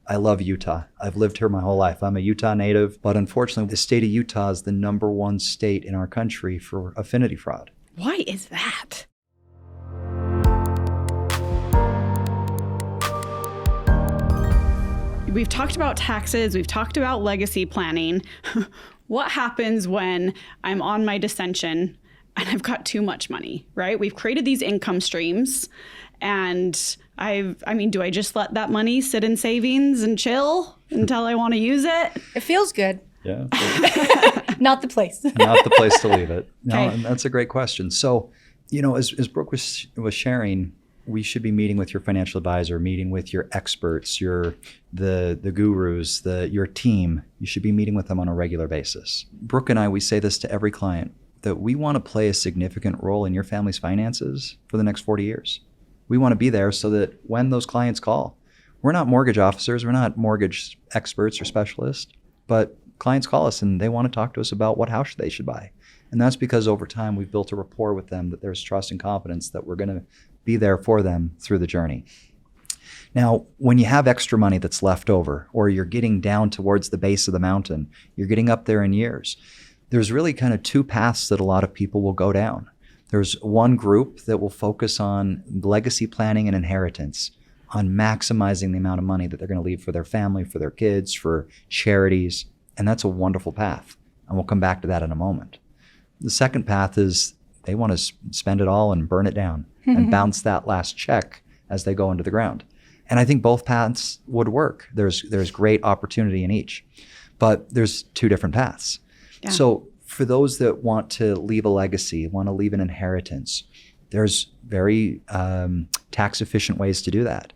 I love Utah. I've lived here my whole life. I'm a Utah native, but unfortunately, the state of Utah is the #1 state in our country for affinity fraud. Why is that? We've talked about taxes. We've talked about legacy planning. What happens when I'm on my dissension and I've got too much money, right? We've created these income streams, and do I just let that money sit in savings and chill until I want to use it? It feels good. Yeah. Not the place. Not the place to leave it. No, Okay. and that's a great question. So, as Brooke was sharing, we should be meeting with your financial advisor, meeting with your experts, the gurus, your team. You should be meeting with them on a regular basis. Brooke and I, we say this to every client, that we want to play a significant role in your family's finances for the next 40 years. We want to be there so that when those clients call, we're not mortgage officers, we're not mortgage experts or specialists, but clients call us and they want to talk to us about what house they should buy. And that's because over time we've built a rapport with them, that there's trust and confidence that we're going to be there for them through the journey. Now, when you have extra money that's left over, or you're getting down towards the base of the mountain, you're getting up there in years, there's really kind of two paths that a lot of people will go down. There's one group that will focus on legacy planning and inheritance, on maximizing the amount of money that they're going to leave for their family, for their kids, for charities. And that's a wonderful path. And we'll come back to that in a moment. The second path is they want to spend it all and burn it down and bounce that last check as they go into the ground. And I think both paths would work. There's great opportunity in each, but there's two different paths. Yeah. So for those that want to leave a legacy, want to leave an inheritance, there's very tax efficient ways to do that.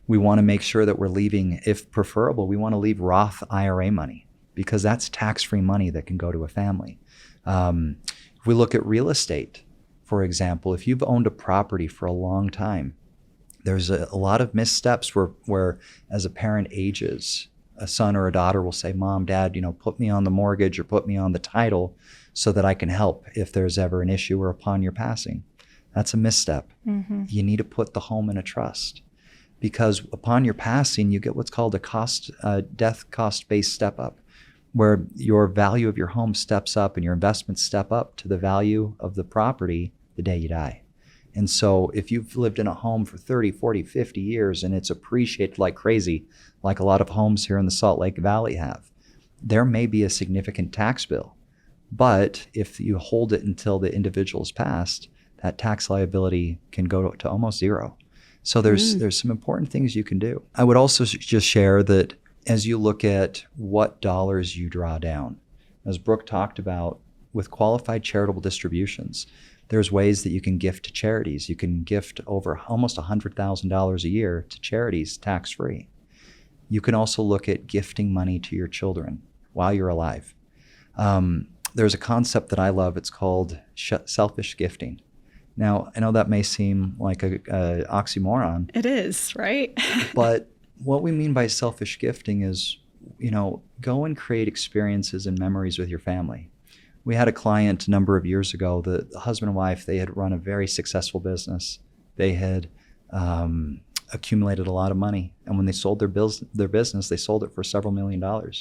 We want to make sure that we're leaving, if preferable, we want to leave Roth IRA money, because that's tax-free money that can go to a family. If we look at real estate, for example, if you've owned a property for a long time, there's a lot of missteps where as a parent ages, a son or a daughter will say, Mom, Dad, put me on the mortgage or put me on the title so that I can help if there's ever an issue or upon your passing. That's a misstep. Mm-hmm. You need to put the home in a trust, because upon your passing, you get what's called a death cost-based step up, where your value of your home steps up and your investments step up to the value of the property the day you die. And so if you've lived in a home for 30, 40, 50 years and it's appreciated like crazy, like a lot of homes here in the Salt Lake Valley have, there may be a significant tax bill. But if you hold it until the individual is passed, that tax liability can go to almost zero. So there's some important things you can do. I would also just share that as you look at what dollars you draw down, as Brooke talked about, with qualified charitable distributions, there's ways that you can gift to charities. You can gift over almost $100,000 a year to charities tax-free. You can also look at gifting money to your children while you're alive. There's a concept that I love. It's called selfish gifting. Now, I know that may seem like a oxymoron. It is, right? But what we mean by selfish gifting is, go and create experiences and memories with your family. We had a client a number of years ago, the husband and wife, they had run a very successful business. They had accumulated a lot of money. And when they sold their business, they sold it for several $1 million.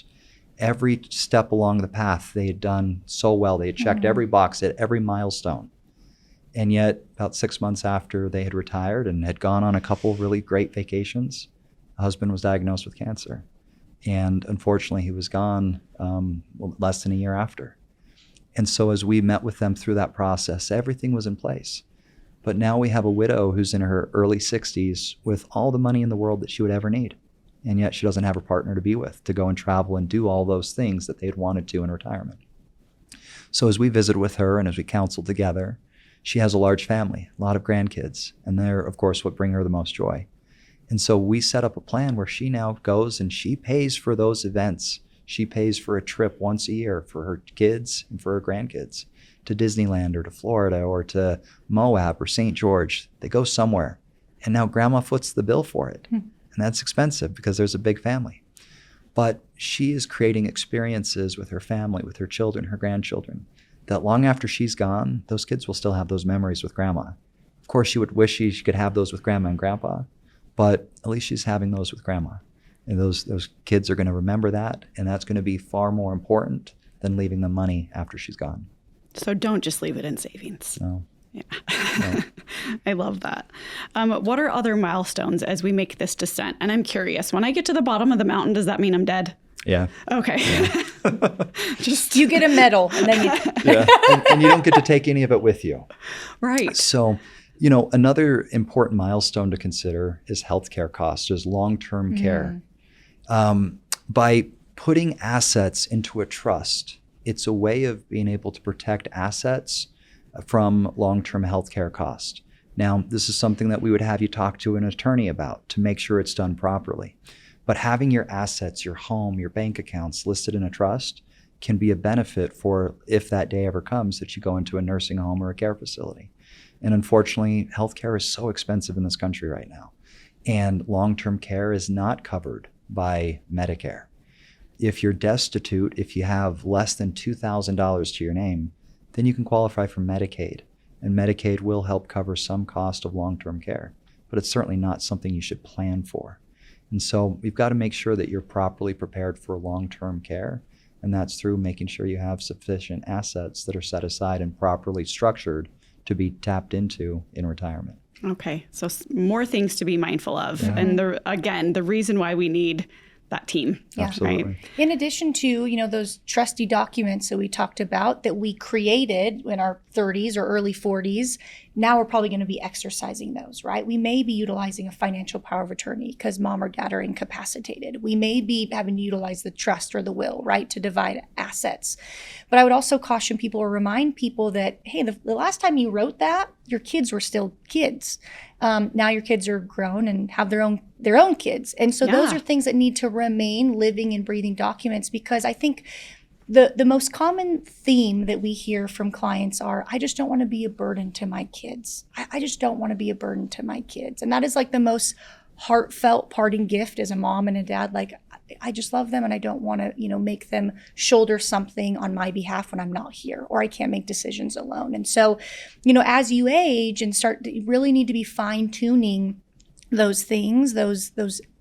Every step along the path, they had done so well. They had checked every box at every milestone. And yet, about 6 months after they had retired and had gone on a couple of really great vacations, the husband was diagnosed with cancer. And unfortunately, he was gone less than a year after. And so as we met with them through that process, everything was in place. But now we have a widow who's in her early 60s with all the money in the world that she would ever need. And yet she doesn't have a partner to be with, to go and travel and do all those things that they had wanted to in retirement. So as we visited with her and as we counseled together, she has a large family, a lot of grandkids, and they're, of course, what bring her the most joy. And so we set up a plan where she now goes and she pays for those events. She pays for a trip once a year for her kids and for her grandkids to Disneyland or to Florida or to Moab or St. George. They go somewhere. And now grandma foots the bill for it. And that's expensive because there's a big family. But she is creating experiences with her family, with her children, her grandchildren, that long after she's gone, those kids will still have those memories with grandma. Of course, she would wish she could have those with grandma and grandpa, but at least she's having those with grandma. And those kids are going to remember that, and that's going to be far more important than leaving them money after she's gone. So don't just leave it in savings. No. Yeah. No. I love that. What are other milestones as we make this descent? And I'm curious, when I get to the bottom of the mountain, does that mean I'm dead? Yeah. Okay. Just You get a medal, and then you. Yeah. And you don't get to take any of it with you. right. So, another important milestone to consider is healthcare costs, is long-term care. By putting assets into a trust, it's a way of being able to protect assets from long-term healthcare costs. Now, this is something that we would have you talk to an attorney about to make sure it's done properly. But having your assets, your home, your bank accounts listed in a trust can be a benefit for if that day ever comes that you go into a nursing home or a care facility. And unfortunately, healthcare is so expensive in this country right now. And long-term care is not covered by Medicare. If you're destitute, if you have less than $2,000 to your name, then you can qualify for Medicaid. And Medicaid will help cover some cost of long-term care, but it's certainly not something you should plan for. And so we've got to make sure that you're properly prepared for long-term care. And that's through making sure you have sufficient assets that are set aside and properly structured to be tapped into in retirement. Okay. So more things to be mindful of. Yeah. And the reason why we need that team. Yeah. Absolutely. Right. In addition to, those trusty documents that we talked about that we created in our 30s or early 40s, now we're probably going to be exercising those, right? We may be utilizing a financial power of attorney because mom or dad are incapacitated. We may be having to utilize the trust or the will, right, to divide assets. But I would also caution people or remind people that, hey, the last time you wrote that, your kids were still kids. Now your kids are grown and have their own kids. And so those are things that need to remain living and breathing documents, because I think the most common theme that we hear from clients are, I just don't want to be a burden to my kids. I just don't want to be a burden to my kids. And that is like the most heartfelt parting gift as a mom and a dad. Like, I just love them and I don't want to, make them shoulder something on my behalf when I'm not here, or I can't make decisions alone. And so, as you age and you really need to be fine tuning those things, those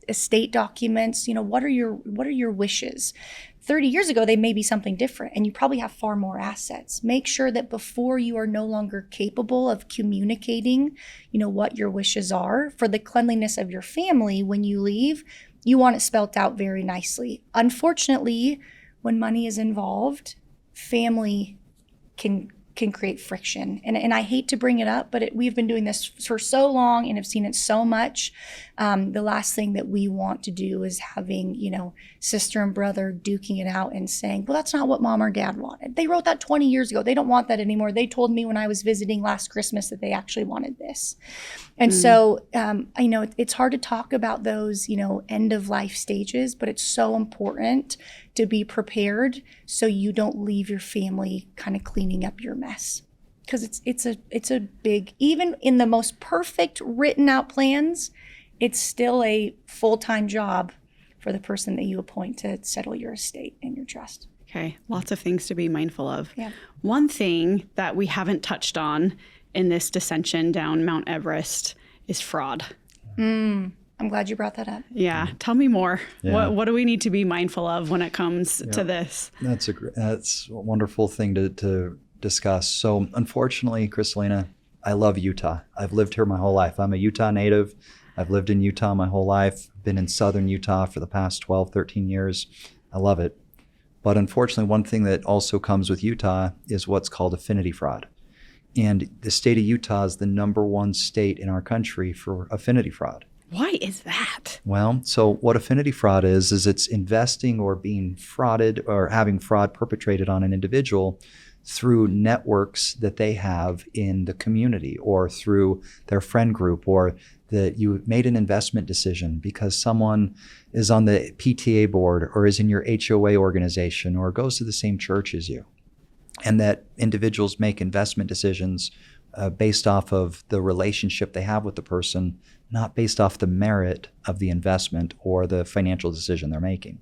estate documents, what are your wishes? 30 years ago, they may be something different, and you probably have far more assets. Make sure that before you are no longer capable of communicating, what your wishes are for the cleanliness of your family when you leave, you want it spelt out very nicely. Unfortunately, when money is involved, family can create friction. And I hate to bring it up, but we've been doing this for so long and have seen it so much. The last thing that we want to do is having, sister and brother duking it out and saying, well, that's not what mom or dad wanted. They wrote that 20 years ago. They don't want that anymore. They told me when I was visiting last Christmas that they actually wanted this. And so, it's hard to talk about those, end of life stages, but it's so important to be prepared so you don't leave your family kind of cleaning up your mess. Because it's a big, even in the most perfect written out plans, it's still a full-time job for the person that you appoint to settle your estate and your trust. Okay. Lots of things to be mindful of. Yeah. One thing that we haven't touched on in this descension down Mount Everest is fraud. I'm glad you brought that up. Yeah. Tell me more. Yeah. What do we need to be mindful of when it comes to this? That's a wonderful thing to discuss. So unfortunately, Kristalina, I love Utah. I've lived here my whole life. I'm a Utah native. I've lived in Utah my whole life. Been in southern Utah for the past 12, 13 years. I love it. But unfortunately, one thing that also comes with Utah is what's called affinity fraud. And the state of Utah is the #1 state in our country for affinity fraud. Why is that? Well, so what affinity fraud is it's investing or being frauded or having fraud perpetrated on an individual through networks that they have in the community or through their friend group, or that you made an investment decision because someone is on the PTA board or is in your HOA organization or goes to the same church as you. And that individuals make investment decisions based off of the relationship they have with the person, not based off the merit of the investment or the financial decision they're making.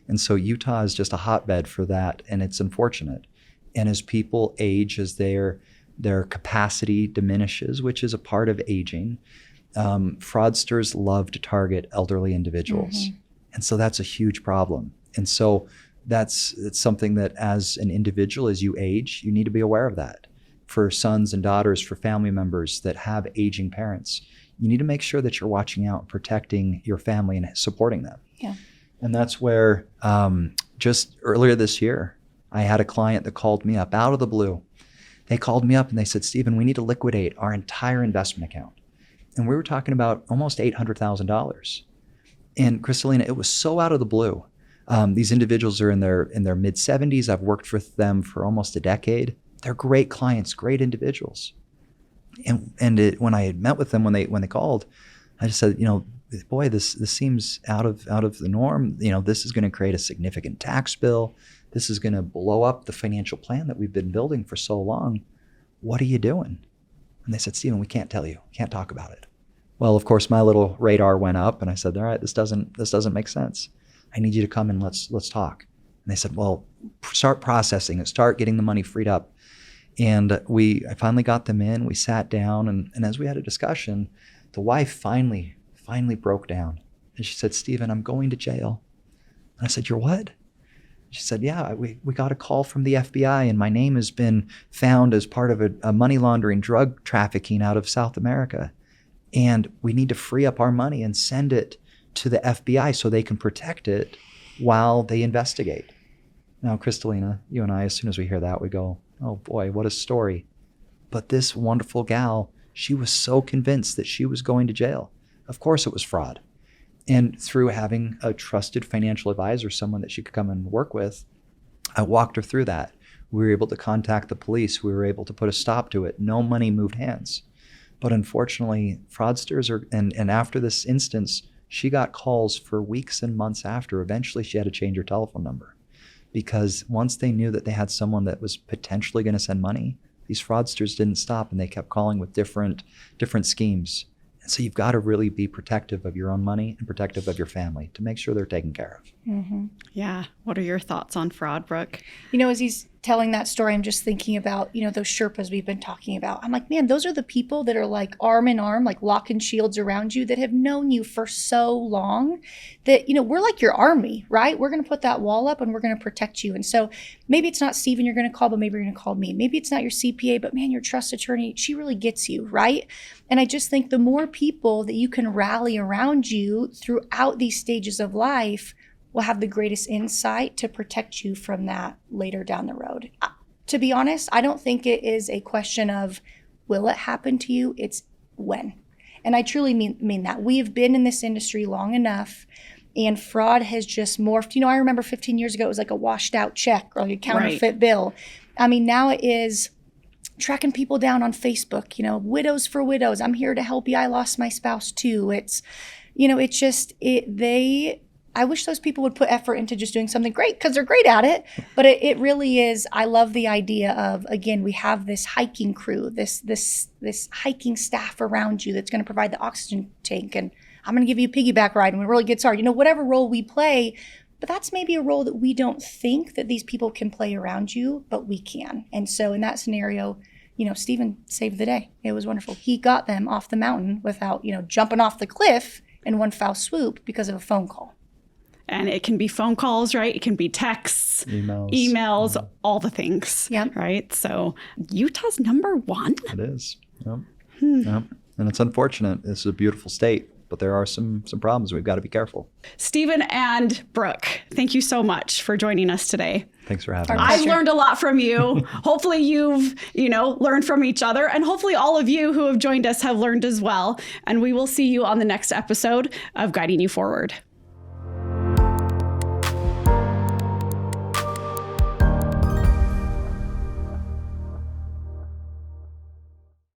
And so Utah is just a hotbed for that, and it's unfortunate. And as people age, as their capacity diminishes, which is a part of aging, fraudsters love to target elderly individuals. And so that's a huge problem. And so it's something that as an individual, as you age, you need to be aware of that. For sons and daughters, for family members that have aging parents, you need to make sure that you're watching out, protecting your family and supporting them. Yeah. And that's where just earlier this year, I had a client that called me up out of the blue. They called me up and they said, Stephen, we need to liquidate our entire investment account. And we were talking about almost $800,000. And Kristalina, it was so out of the blue. These individuals are in their mid 70s. I've worked with them for almost a decade. They're great clients, great individuals. And when I had met with them when they called, I just said, boy, this seems out of the norm. This is going to create a significant tax bill. This is going to blow up the financial plan that we've been building for so long. What are you doing? And they said, Stephen, we can't tell you. We can't talk about it. Well, of course, my little radar went up, and I said, all right, this doesn't make sense. I need you to come and let's talk. And they said, well, start processing it, start getting the money freed up. And I finally got them in. We sat down, and as we had a discussion, the wife finally broke down. And she said, Stephen, I'm going to jail. And I said, you're what? She said, yeah, we got a call from the FBI, and my name has been found as part of a money laundering drug trafficking out of South America. And we need to free up our money and send it to the FBI so they can protect it while they investigate. Now, Kristalina, you and I, as soon as we hear that, we go, oh boy, what a story. But this wonderful gal, she was so convinced that she was going to jail. Of course it was fraud. And through having a trusted financial advisor, someone that she could come and work with, I walked her through that. We were able to contact the police. We were able to put a stop to it. No money moved hands. But unfortunately, fraudsters and after this instance, she got calls for weeks and months after. Eventually, she had to change her telephone number because once they knew that they had someone that was potentially going to send money, these fraudsters didn't stop and they kept calling with different schemes. And so you've got to really be protective of your own money and protective of your family to make sure they're taken care of. Mm-hmm. Yeah. What are your thoughts on fraud, Brooke? As he's telling that story, I'm just thinking about, those Sherpas we've been talking about. I'm like, man, those are the people that are like arm in arm, like lock and shields around you that have known you for so long that, we're like your army, right? We're going to put that wall up and we're going to protect you. And so maybe it's not Stephen you're going to call, but maybe you're going to call me. Maybe it's not your CPA, but man, your trust attorney, she really gets you, right? And I just think the more people that you can rally around you throughout these stages of life will have the greatest insight to protect you from that later down the road. To be honest, I don't think it is a question of will it happen to you? It's when. And I truly mean that. We have been in this industry long enough and fraud has just morphed. I remember 15 years ago, it was like a washed out check or like a counterfeit bill. I mean, now it is tracking people down on Facebook, widows for widows. I'm here to help you. I lost my spouse too. It's, I wish those people would put effort into just doing something great because they're great at it. But it really is. I love the idea of, again, we have this hiking crew, this hiking staff around you that's going to provide the oxygen tank. And I'm going to give you a piggyback ride when it really gets hard. Whatever role we play, but that's maybe a role that we don't think that these people can play around you, but we can. And so in that scenario, Stephen saved the day. It was wonderful. He got them off the mountain without, jumping off the cliff in one foul swoop because of a phone call. And it can be phone calls, right? It can be texts, emails, all the things, right? So Utah's number one. It is. Yep. Yep. And it's unfortunate. It's a beautiful state, but there are some problems. We've got to be careful. Stephen and Brooke, thank you so much for joining us today. Thanks for having me. I've learned a lot from you. Hopefully you've, learned from each other. And hopefully all of you who have joined us have learned as well. And we will see you on the next episode of Guiding You Forward.